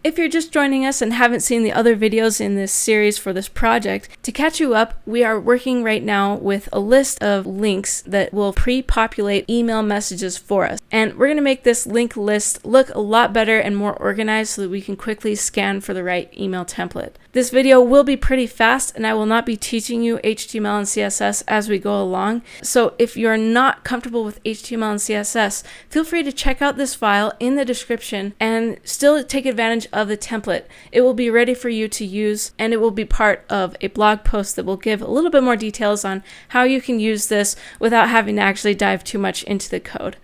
If you're just joining us and haven't seen the other videos in this series for this project, to catch you up, we are working right now with a list of links that will pre-populate email messages for us. And we're going to make this link list look a lot better and more organized so that we can quickly scan for the right email template. This video will be pretty fast, and I will not be teaching you HTML and CSS as we go along. So if you're not comfortable with HTML and CSS, feel free to check out this file in the description and still take advantage of the template. It will be ready for you to use, and it will be part of a blog post that will give a little bit more details on how you can use this without having to actually dive too much into the code.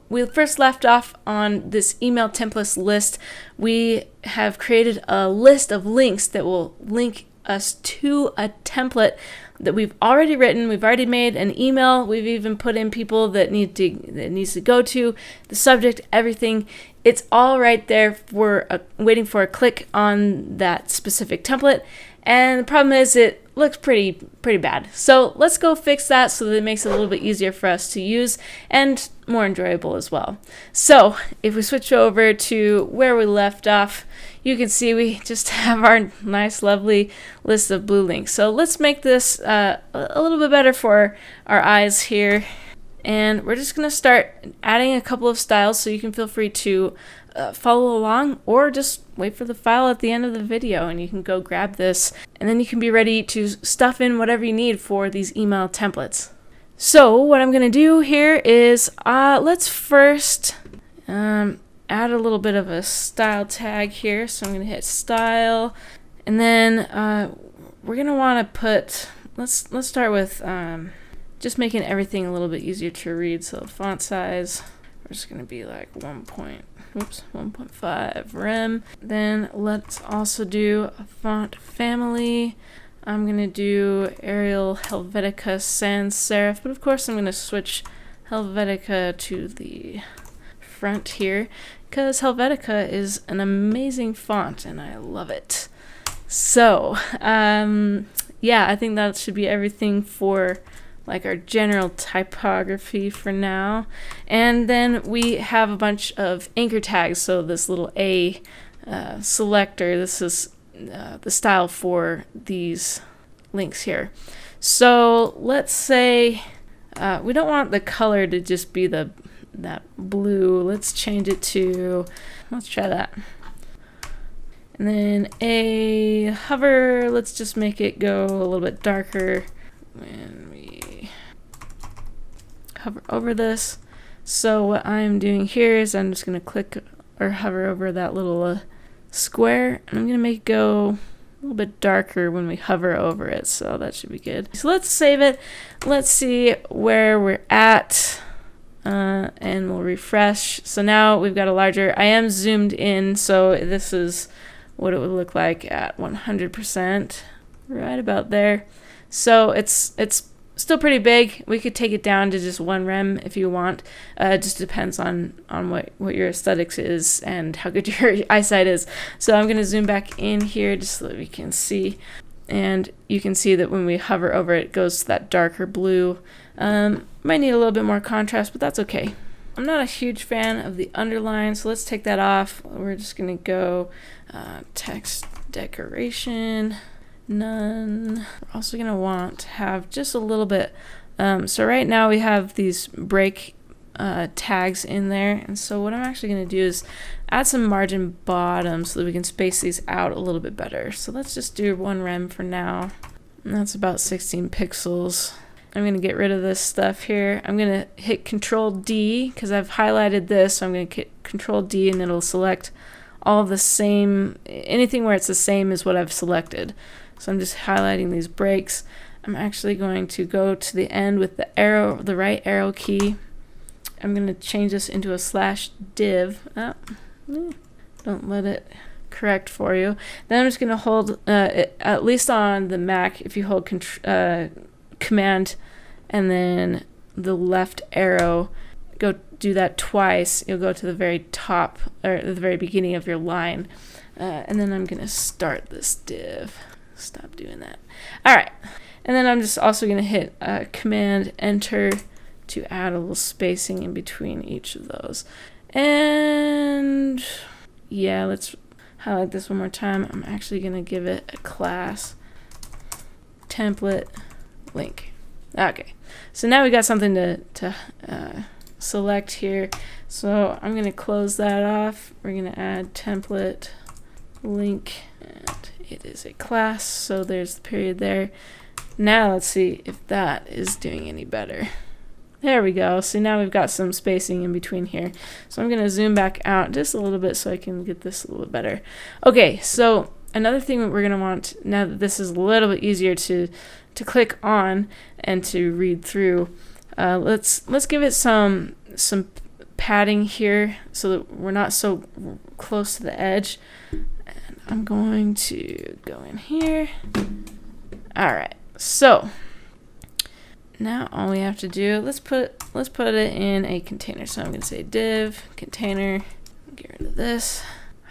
We first left off on this email templates list. We have created a list of links that will link us to a template that we've already written. We've already made an email. We've even put in people that needs to go to, the subject, everything. It's all right there for waiting for a click on that specific template. And the problem is it looks pretty bad. So let's go fix that so that it makes it a little bit easier for us to use and more enjoyable as well. So if we switch over to where we left off, you can see we just have our nice, lovely list of blue links. So let's make this a little bit better for our eyes here. And we're just going to start adding a couple of styles, so you can feel free to follow along or just wait for the file at the end of the video and you can go grab this, and then you can be ready to stuff in whatever you need for these email templates. So what I'm going to do here is let's first add a little bit of a style tag here. So I'm going to hit style, and then we're going to want to put, let's start with just making everything a little bit easier to read. So font size, we're just going to be like 1.5 rem. Then let's also do a font family. I'm going to do Arial, Helvetica, Sans Serif, but of course I'm going to switch Helvetica to the front here because Helvetica is an amazing font and I love it. So yeah, I think that should be everything for like our general typography for now. And then we have a bunch of anchor tags. So this little A selector, this is the style for these links here. So let's say we don't want the color to just be that blue. Let's change it to, let's try that. And then a hover, let's just make it go a little bit darker when we hover over this. So what I'm doing here is I'm just going to click or hover over that little square, and I'm going to make it go a little bit darker when we hover over it, so that should be good. So let's save it. Let's see where we're at, and we'll refresh. So now we've got a larger, I am zoomed in, so this is what it would look like at 100%, right about there. So it's still pretty big. We could take it down to just 1 rem if you want. It just depends on what your aesthetics is and how good your eyesight is. So I'm going to zoom back in here just so that we can see. And you can see that when we hover over it, it goes to that darker blue. Might need a little bit more contrast, but that's okay. I'm not a huge fan of the underline, so let's take that off. We're just going to go text decoration. None. We're also going to want to have just a little bit. So right now we have these break tags in there, and so what I'm actually going to do is add some margin bottom so that we can space these out a little bit better. So let's just do 1 rem for now, and that's about 16 pixels. I'm going to get rid of this stuff here. I'm going to hit Control D because I've highlighted this, so I'm going to hit Control D and it'll select all of the same, anything where it's the same as what I've selected. So I'm just highlighting these breaks. I'm actually going to go to the end with the arrow, the right arrow key. I'm going to change this into a /div. Don't let it correct for you. Then I'm just going to hold, at least on the Mac, if you hold Command and then the left arrow, go do that twice, you'll go to the very top, or the very beginning of your line. And then I'm going to start this div. Stop doing that. All right. And then I'm just also going to hit Command Enter to add a little spacing in between each of those. And yeah, let's highlight this one more time. I'm actually going to give it a class template link. Okay, so now we got something to select here. So I'm going to close that off. We're going to add template link, and it is a class, so there's the period there. Now let's see if that is doing any better. There we go. So now we've got some spacing in between here. So I'm going to zoom back out just a little bit so I can get this a little bit better. Okay, so another thing that we're going to want, now that this is a little bit easier to click on and to read through, let's give it some padding here so that we're not so close to the edge. And I'm going to go in here. All right, so now all we have to do, let's put it in a container. So I'm going to say div container, get rid of this,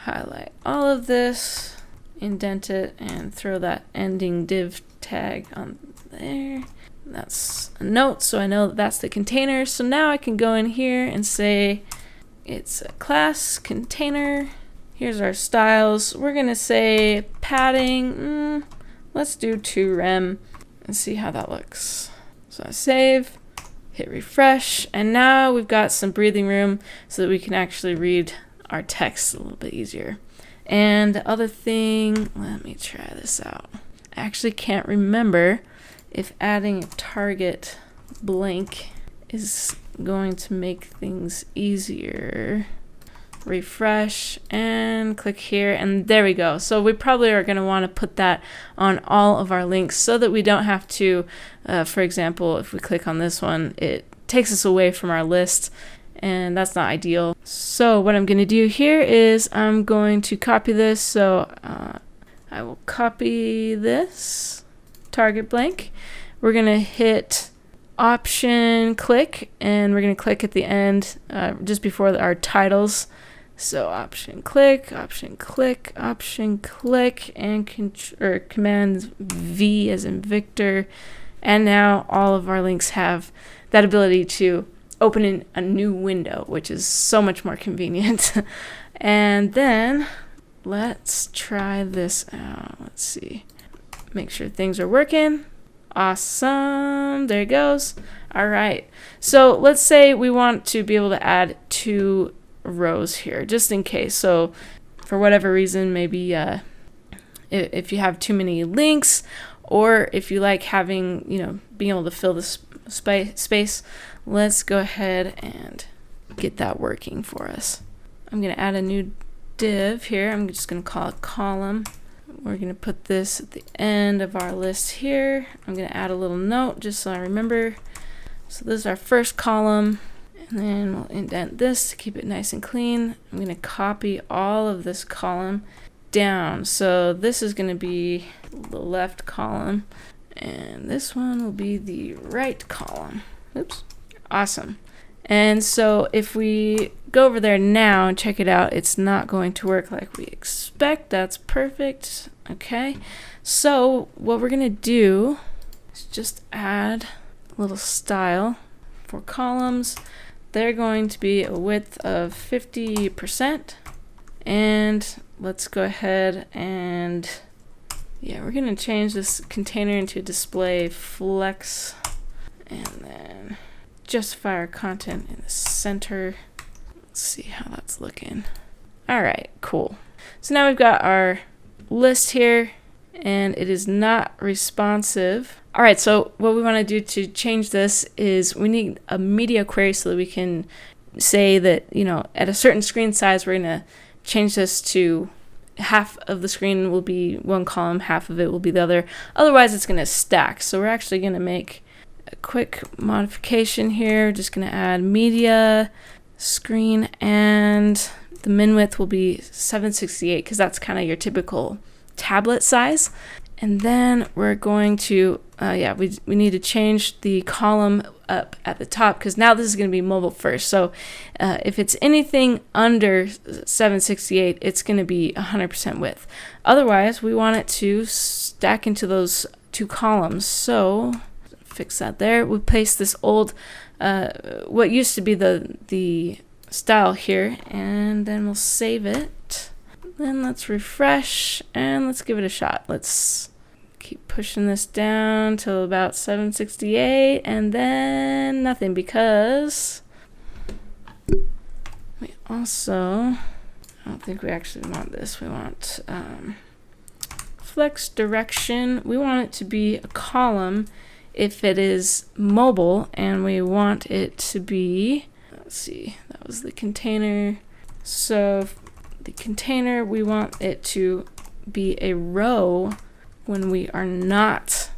highlight all of this, indent it, and throw that ending div tag on there. That's a note, so I know that's the container. So now I can go in here and say it's a class container. Here's our styles. We're going to say padding, let's do 2 rem and see how that looks. So I save, hit refresh, and now we've got some breathing room so that we can actually read our text a little bit easier. And the other thing, let me try this out. I actually can't remember if adding a target blank is going to make things easier. Refresh and click here, and there we go. So we probably are going to want to put that on all of our links so that we don't have to, for example, if we click on this one, it takes us away from our list, and that's not ideal. So what I'm going to do here is I'm going to copy this. So I will copy this target blank. We're going to hit Option click, and we're going to click at the end just before our titles. So Option click, Option click, Option click, and Command V as in Victor. And now all of our links have that ability to open in a new window, which is so much more convenient. And then let's try this out. Let's see. Make sure things are working. Awesome. There it goes. All right. So let's say we want to be able to add 2 rows here, just in case. So for whatever reason, maybe if you have too many links, or if you like having, being able to fill the space, let's go ahead and get that working for us. I'm going to add a new div here. I'm just going to call it column. We're going to put this at the end of our list here. I'm going to add a little note just so I remember. So this is our first column, and then we'll indent this to keep it nice and clean. I'm going to copy all of this column down. So this is going to be the left column, and this one will be the right column. Oops. Awesome. And so if we go over there now and check it out, it's not going to work like we expect. That's perfect. Okay. So what we're going to do is just add a little style for columns. They're going to be a width of 50%. And let's go ahead and, we're going to change this container into display flex, and then justify our content in the center. Let's see how that's looking. All right, cool. So now we've got our list here, and it is not responsive. All right, so what we want to do to change this is we need a media query so that we can say that, at a certain screen size, we're going to change this to half of the screen will be one column, half of it will be the other. Otherwise, it's going to stack. So we're actually going to make a quick modification here. Just going to add media screen, and the min width will be 768 because that's kind of your typical tablet size. And then we're going to, we need to change the column up at the top because now this is going to be mobile first. So if it's anything under 768, it's going to be 100% width. Otherwise, we want it to stack into those 2 columns. So fix that there. We paste this old, what used to be the style here, and then we'll save it. Then let's refresh and let's give it a shot. Let's keep pushing this down till about 768 and then nothing, because we also, I don't think we actually want this. We want flex direction. We want it to be a column if it is mobile, and we want it to be, let's see, that was the container. So the container, we want it to be a row when we are not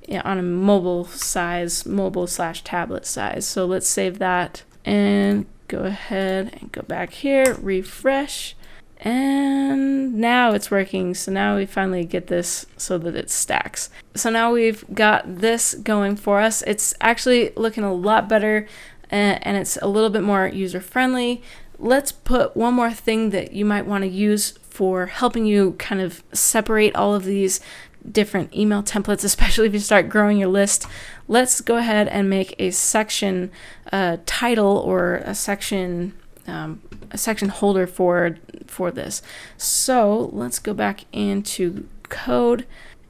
on a mobile size, mobile/tablet size. So let's save that and go ahead and go back here, refresh, and now it's working. So now we finally get this so that it stacks. So now we've got this going for us. It's actually looking a lot better, and it's a little bit more user-friendly. Let's put one more thing that you might want to use for helping you kind of separate all of these different email templates, especially if you start growing your list. Let's go ahead and make a section title or a section holder for this. So let's go back into code,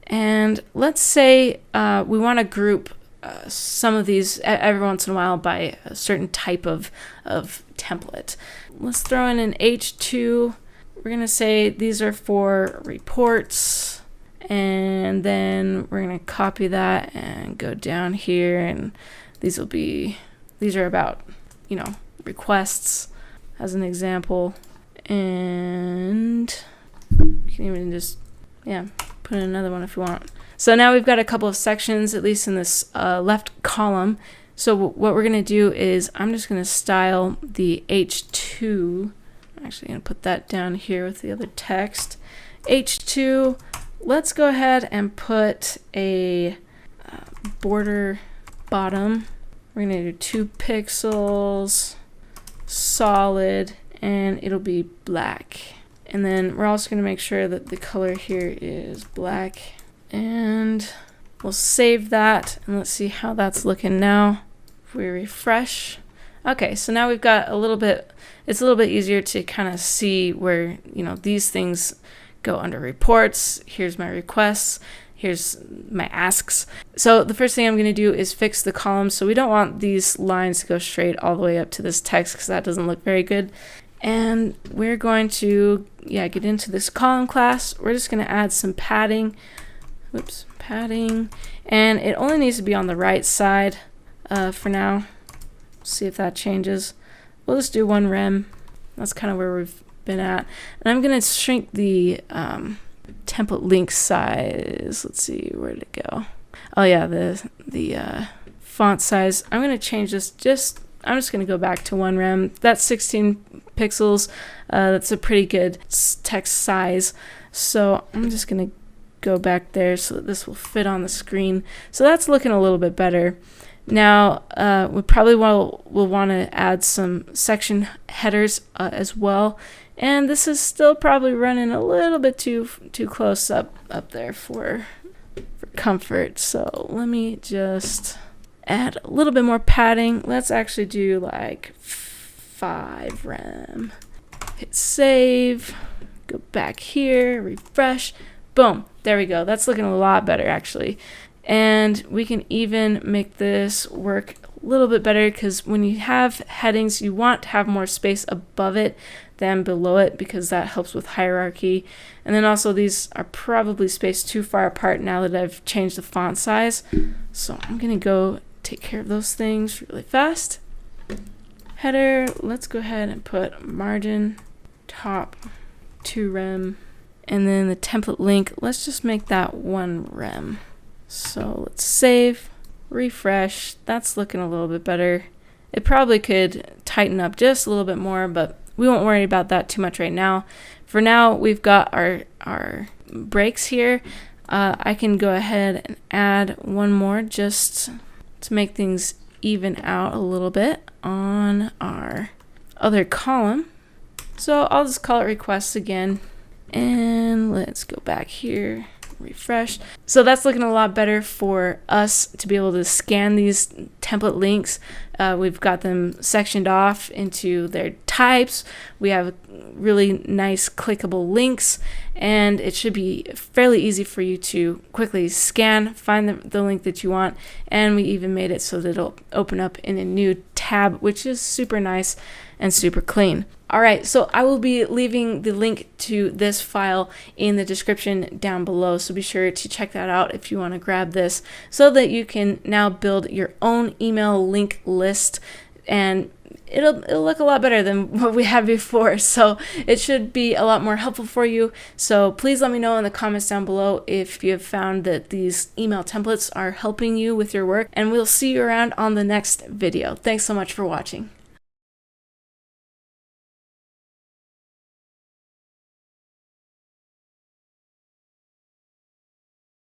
and let's say we want to group some of these every once in a while by a certain type of template. Let's throw in an H2. We're going to say these are for reports, and then we're going to copy that and go down here, and these are about, requests as an example. And you can even just, put in another one if you want. So now we've got a couple of sections, at least in this left column. So what we're going to do is I'm just going to style the H2. I'm actually going to put that down here with the other text. H2, let's go ahead and put a border bottom. We're going to do 2 pixels, solid, and it'll be black. And then we're also going to make sure that the color here is black. And we'll save that, and let's see how that's looking now. If we refresh. Okay, so now we've got it's a little bit easier to kind of see where, these things go under reports. Here's my requests. Here's my asks. So the first thing I'm going to do is fix the columns. So we don't want these lines to go straight all the way up to this text, because that doesn't look very good. And we're going to, get into this column class. We're just going to add some padding. Padding. And it only needs to be on the right side for now. See if that changes. We'll just do 1 rem. That's kind of where we've been at. And I'm going to shrink the template link size. Let's see, where did it go? Oh yeah, the font size. I'm going to change this. I'm just going to go back to 1 rem. That's 16 pixels. That's a pretty good text size. So I'm just going to go back there so that this will fit on the screen. So that's looking a little bit better. Now we probably will want to add some section headers as well. And this is still probably running a little bit too close up there for comfort. So let me just add a little bit more padding. Let's actually do like 5 rem. Hit save. Go back here. Refresh. Boom. There we go. That's looking a lot better actually. And we can even make this work a little bit better, because when you have headings, you want to have more space above it than below it, because that helps with hierarchy. And then also these are probably spaced too far apart now that I've changed the font size. So I'm going to go take care of those things really fast. Header, let's go ahead and put margin top 2 rem. And then the template link, let's just make that 1 rem. So let's save, refresh. That's looking a little bit better. It probably could tighten up just a little bit more, but we won't worry about that too much right now. For now, we've got our breaks here. I can go ahead and add 1 more just to make things even out a little bit on our other column. So I'll just call it requests again. And let's go back here, refresh. So that's looking a lot better for us to be able to scan these template links. We've got them sectioned off into their types. We have really nice clickable links, and it should be fairly easy for you to quickly scan, find the link that you want, and we even made it so that it'll open up in a new tab, which is super nice and super clean. All right, so I will be leaving the link to this file in the description down below, so be sure to check that out if you want to grab this so that you can now build your own email link list, and it'll look a lot better than what we had before, so it should be a lot more helpful for you. So please let me know in the comments down below if you have found that these email templates are helping you with your work, and we'll see you around on the next video. Thanks so much for watching.